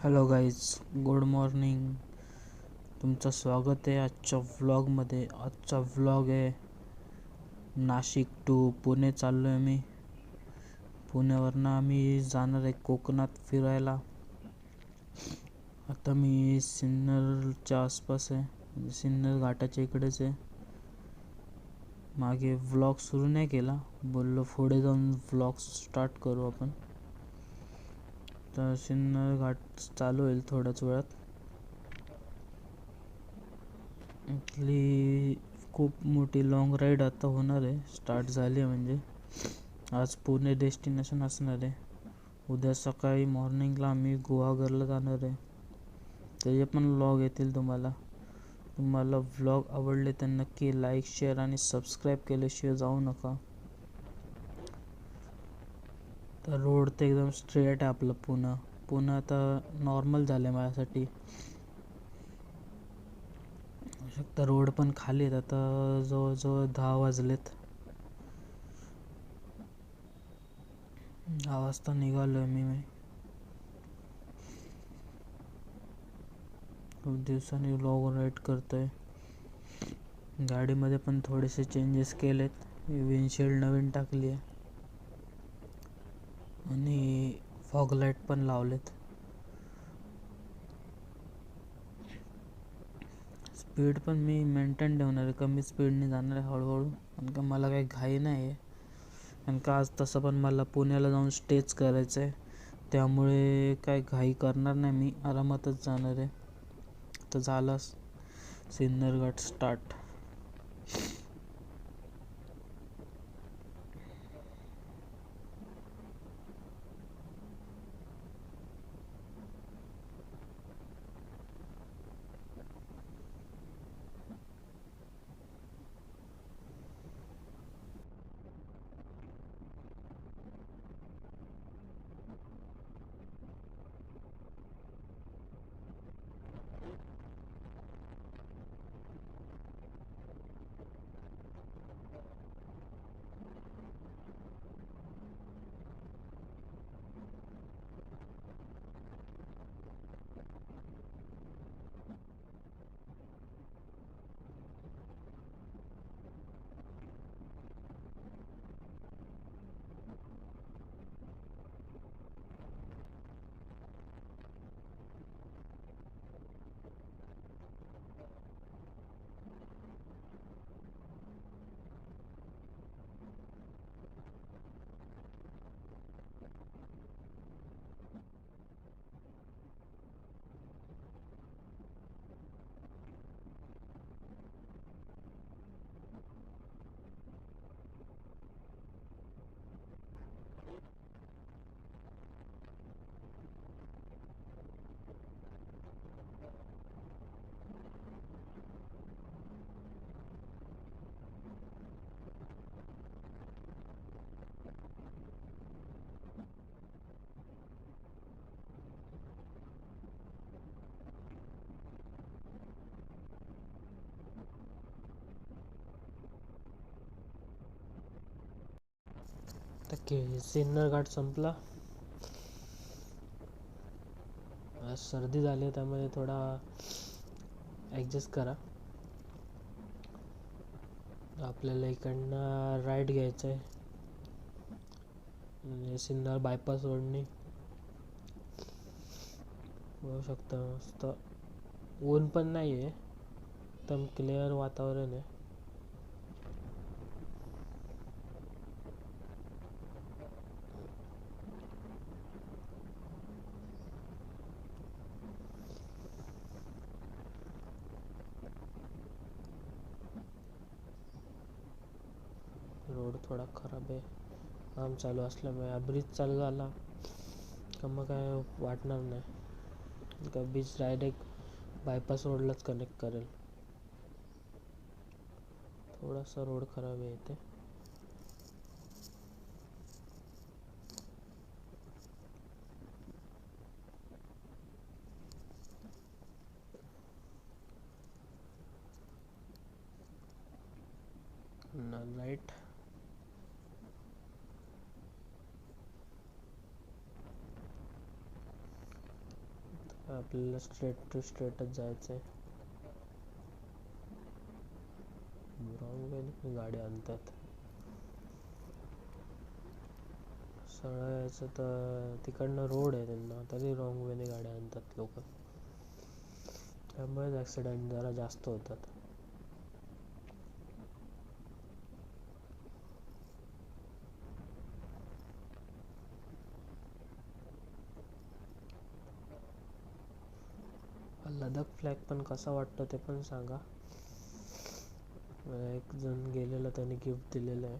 Hello guys, good morning. तुमचं स्वागत आहे आजच्या व्लॉगमध्ये. आजचा व्लॉग आहे नाशिक टू पुणे. चाललो आहे मी. पुण्यावरनं आम्ही जाणार आहे कोकणात फिरायला. आता मी सिन्नरच्या आसपास आहे, म्हणजे सिन्नर घाटाच्या इकडेच आहे. मागे व्लॉग सुरू नाही केला, बोललो पुढे जाऊन व्लॉग स्टार्ट करू आपण. तर सिन्नर घाट चालू होईल थोड्याच वेळात. इथली खूप मोठी लॉंग राईड आता होणार आहे, स्टार्ट झाली आहे. म्हणजे आज पुणे डेस्टिनेशन असणार आहे. उद्या सकाळी मॉर्निंगला आम्ही गुहागरला जाणार आहे. त्याचे पण व्लॉग येतील तुम्हाला. व्लॉग आवडले तर नक्की लाईक, शेअर आणि सबस्क्राईब केल्याशिवाय जाऊ नका. तर रोड तर एकदम स्ट्रेट आहे आपलं. पुणे आता नॉर्मल झालं आहे माझ्यासाठी. शकता रोड पण खाली आहेत. आता जवळजवळ 10 वाजलेत. 10 वाजता निघालो आहे मी. खूप दिवसांनी व्लॉग राईड करतोय. गाडीमध्ये पण थोडेसे चेंजेस केलेत. विंडशील्ड नवीन टाकली आहे आणि फॉग लाईट पण लावलेत. स्पीड पण मी मेंटेन ठेवणार आहे, कमी स्पीडने जाणार आहे हळूहळू. कारण का मला काही घाई नाही आहे. कारण का आज तसं पण मला पुण्याला जाऊन स्टेच करायचं आहे, त्यामुळे काय घाई करणार नाही मी, आरामातच जाणार आहे. तर झालाच सिन्नर घाट स्टार्ट. तर सिन्नर घाट संपला. सर्दी झाली त्यामुळे थोडा ॲडजस्ट करा. आपल्याला इकडनं राईट घ्यायचं आहे, सिन्नर बायपास रोडने. बघू शकता मस्त ऊन पण नाही आहे, एकदम क्लिअर वातावरण आहे. रोड थोडा खराब आहे, काम चालू असल्यामुळे. ब्रिज चालू झाला का मग काय वाटणार नाही, का ब्रिज डायरेक्ट बायपास रोडलाच कनेक्ट करेल. थोडासा रोड खराब आहे इथे. राईट. आपल्याला स्ट्रेट टू स्ट्रेटच जायचं आहे. रॉंग वेने गाडी आणतात. सरळ यायचं तर तिकडनं रोड आहे त्यांना, तरी रॉंग वेने गाड्या आणतात लोक. त्यामुळेच ॲक्सिडेंट जरा जास्त होतात. लडाख फ्लॅग पण कसा वाटतो ते पण सांगा. एक जण गेलेला त्याने गिफ्ट दिलेलं आहे,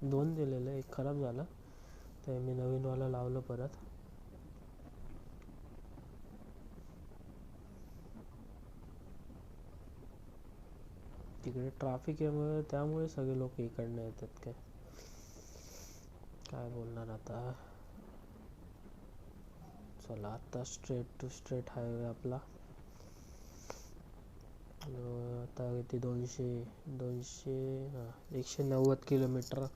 2 दिलेलं, एक खराब झाला ते मी नवीनवाला लावलं परत. तिकडे ट्रॅफिक आहे त्यामुळे सगळे लोक इकडनं येतात. काय बोलणार आता. चला आता स्ट्रेट टू स्ट्रेट हायवे आपला. आता किती 190 किलोमीटर.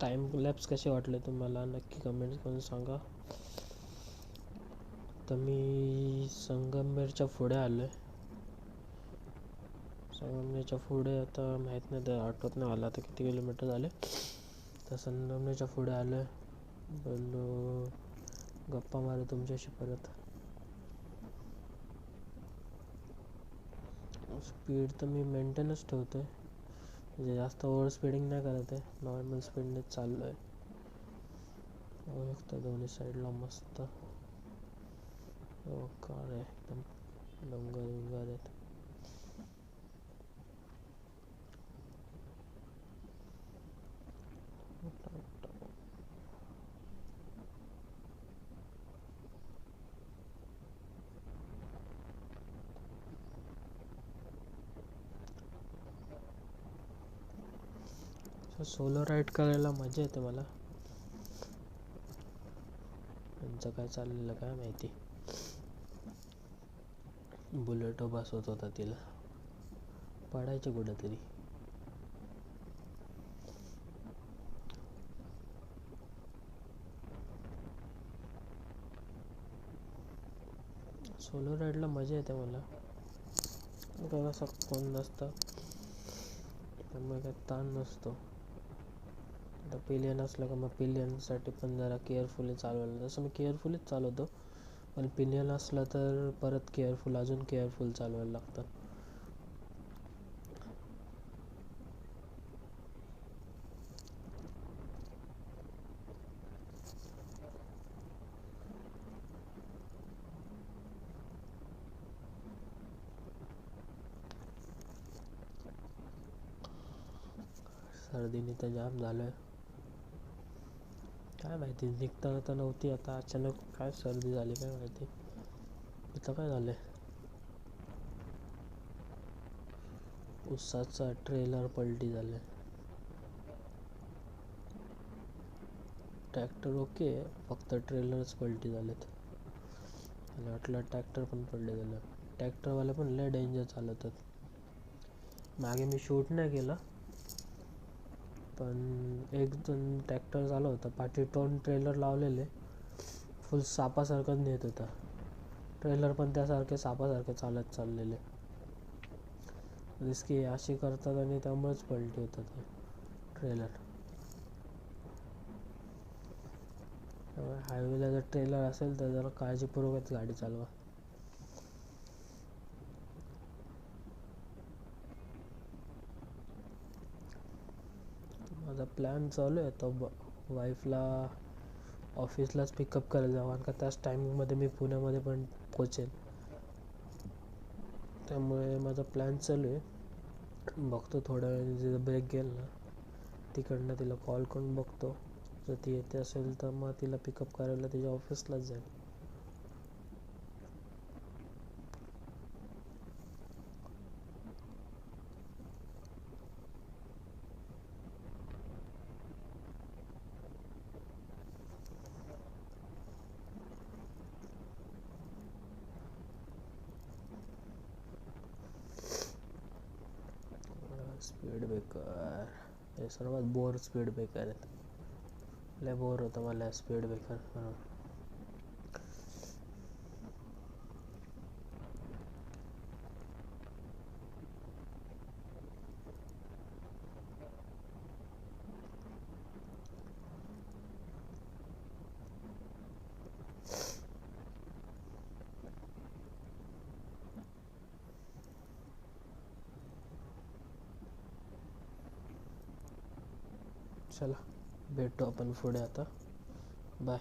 टाइम लॅप्स कसे वाटले तुम्हाला नक्की कमेंट्स करून सांगा. तर मी संगमनेरच्या पुढे आलो आहे. संगमनेरच्या पुढे आता माहीत नाही, तर आठवत नाही मला आता किती किलोमीटर झाले. तर संगमनेरच्या पुढे आलो आहे. बोललो गप्पा मारू तुमच्याशी परत. स्पीड तर मी मेंटेनच ठेवतो आहे, म्हणजे जास्त ओव्हर स्पीडिंग नाही करत आहे, नॉर्मल स्पीडनेच चाललो आहे. बघू शकता दोन्ही साईडला मस्त कार आहे, एकदम डोंगर आहेत. सोलो राईड करायला मजा येते मला. त्यांचं काय चाललेलं काय माहिती. बुलेट बसवत होता तिला, पडायचे कुठेतरी. सोलो राईडला मजा येते मला, काय असं कोण नसतं त्यामुळे काय ताण नसतो. आता पिलियन असलं का मग पिलियनसाठी पण जरा केअरफुली चालवायला, जसं मी केअरफुलीच चालवतो, पण पिलियन असलं तर परत अजून केअरफुल चालवायला लागतं. सर्दीने तर जाम झालं आहे, काय माहिती. निघताना तर नव्हती, आता अचानक काय सर्दी झाली काय माहिती. इथं काय झालंय, उसाचा ट्रेलर पलटी झालाय. ट्रॅक्टर ओके, फक्त ट्रेलरच पलटी झालेत. मला वाटलं ट्रॅक्टर पण पडले झालं. ट्रॅक्टरवाले पण लय डेंजर चालवतात. मागे मी शूट नाही केलं, पण एक जण ट्रॅक्टर चालवता पाठी टोन ट्रेलर लावलेले, फुल सापासारखंच नेत होता. ट्रेलर पण त्यासारखे सापासारखे चालत चाललेले. रिस्की अशी करतात आणि त्यामुळेच पलटी होतात ट्रेलर. हायवेला जर ट्रेलर असेल तर जरा काळजीपूर्वकच गाडी चालवा. प्लॅन चालू आहे आता वाईफला ऑफिसलाच पिकअप करायला जावं, कारण का त्याच टायमिंगमध्ये मी पुण्यामध्ये पण पोचेल. त्यामुळे माझा प्लॅन चालू आहे. बघतो थोड्या वेळ जर ब्रेक गेला ना तिकडनं तिला कॉल करून बघतो. जर ती येते असेल तर मग तिला पिकअप करायला तिच्या ऑफिसलाच जाईल. स्पीड ब्रेकर हे सर्वात बोर स्पीड ब्रेकर आहेत. लय बोर होतं मला स्पीड ब्रेकर म्हणून. चला भेटू आपण पुढे आता. बाय.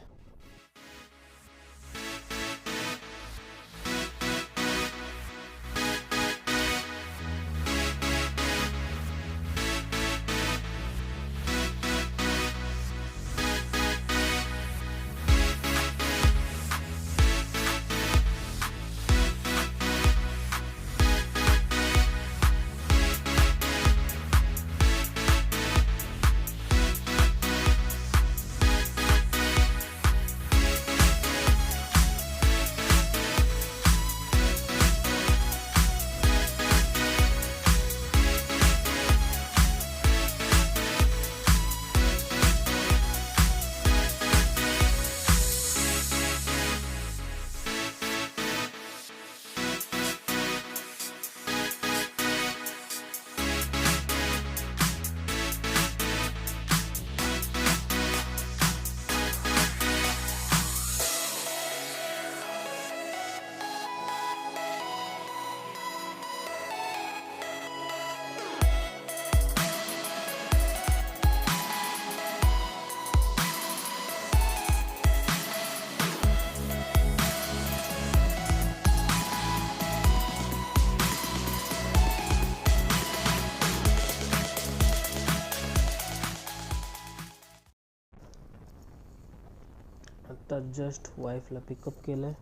आता जस्ट वाईफला पिकअप केलं आहे.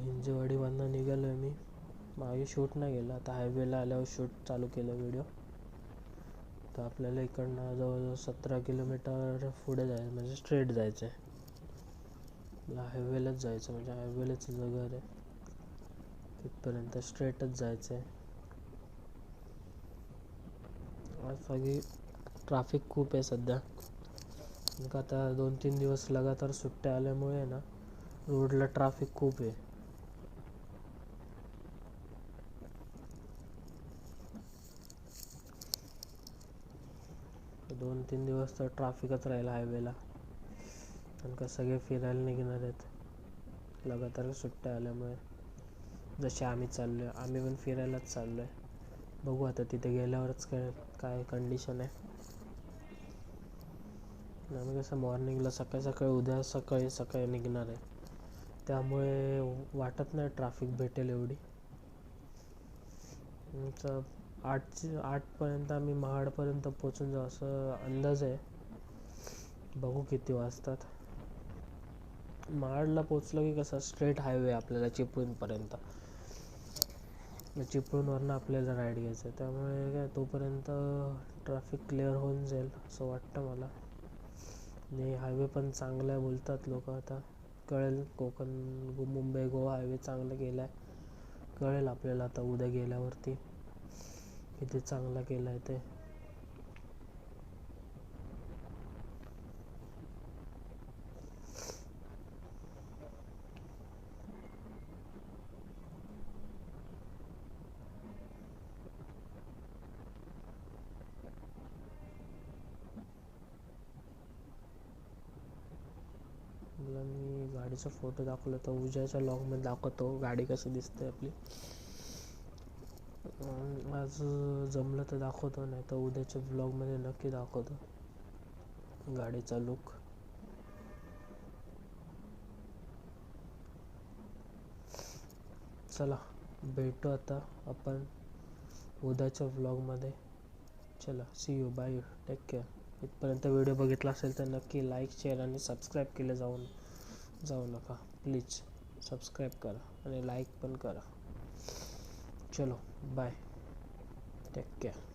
हिंजेवाडीवरनं निघालो आहे मी. मागे शूट नाही गेलं, आता हायवेला आल्यावर शूट चालू केलं व्हिडिओ. तर आपल्याला इकडनं जवळजवळ 17 किलोमीटर पुढे जायचं, म्हणजे स्ट्रेट जायचं आहे. मला हायवेलाच जायचं, म्हणजे हायवेलाच घर आहे तिथपर्यंत स्ट्रेटच जायचं आहे. आज सगळी ट्रॅफिक खूप आहे सध्या, का आता 2-3 दिवस लगातार सुट्ट्या आल्यामुळे ना रोडला ट्रॅफिक खूप आहे. दोन तीन दिवस तर ट्रॅफिकच राहिला हायवेला, कारण का सगळे फिरायला निघणार आहेत लगातार सुट्ट्या आल्यामुळे. जसे आम्ही चाललो आहे, आम्ही पण फिरायलाच चाललो आहे. बघू आता तिथे गेल्यावरच काय कंडिशन आहे. आम्ही कसं मॉर्निंगला उद्या सकाळी निघणार आहे, त्यामुळे वाटत नाही ट्रॅफिक भेटेल एवढी. 8पर्यंत आम्ही महाडपर्यंत पोचून जाऊ असं अंदाज आहे. बघू किती वाजतात. महाडला पोचलो की कसं स्ट्रेट हायवे आपल्याला चिपळूणपर्यंत. चिपळूणवरनं आपल्याला राईड घ्यायचं आहे, त्यामुळे काय तोपर्यंत ट्रॅफिक क्लिअर होऊन जाईल असं वाटतं मला. आणि हायवे पण चांगला आहे बोलतात लोक. आता कळेल, कोकण मुंबई गोवा हायवे चांगला केला आहे, कळेल आपल्याला आता उद्या गेल्यावरती किती चांगला केला आहे ते. मला मी गाडीचा फोटो दाखवला तर उद्याच्या लॉगमध्ये दाखवतो गाडी कशी दिसते आपली. आज जमलं तर दाखवतो, नाही तर उद्याच्या व्लॉगमध्ये नक्की दाखवतो गाडीचा लुक. चला भेटू आता आपण उद्याच्या व्लॉगमध्ये. चला see you, bye, take care. इथपर्यंत व्हिडिओ बघितला असेल तर नक्की लाईक, शेअर आणि सबस्क्राईब केले जाऊ नका. प्लीज सबस्क्राईब करा आणि लाईक पण करा. चलो बाय, टेक केअर.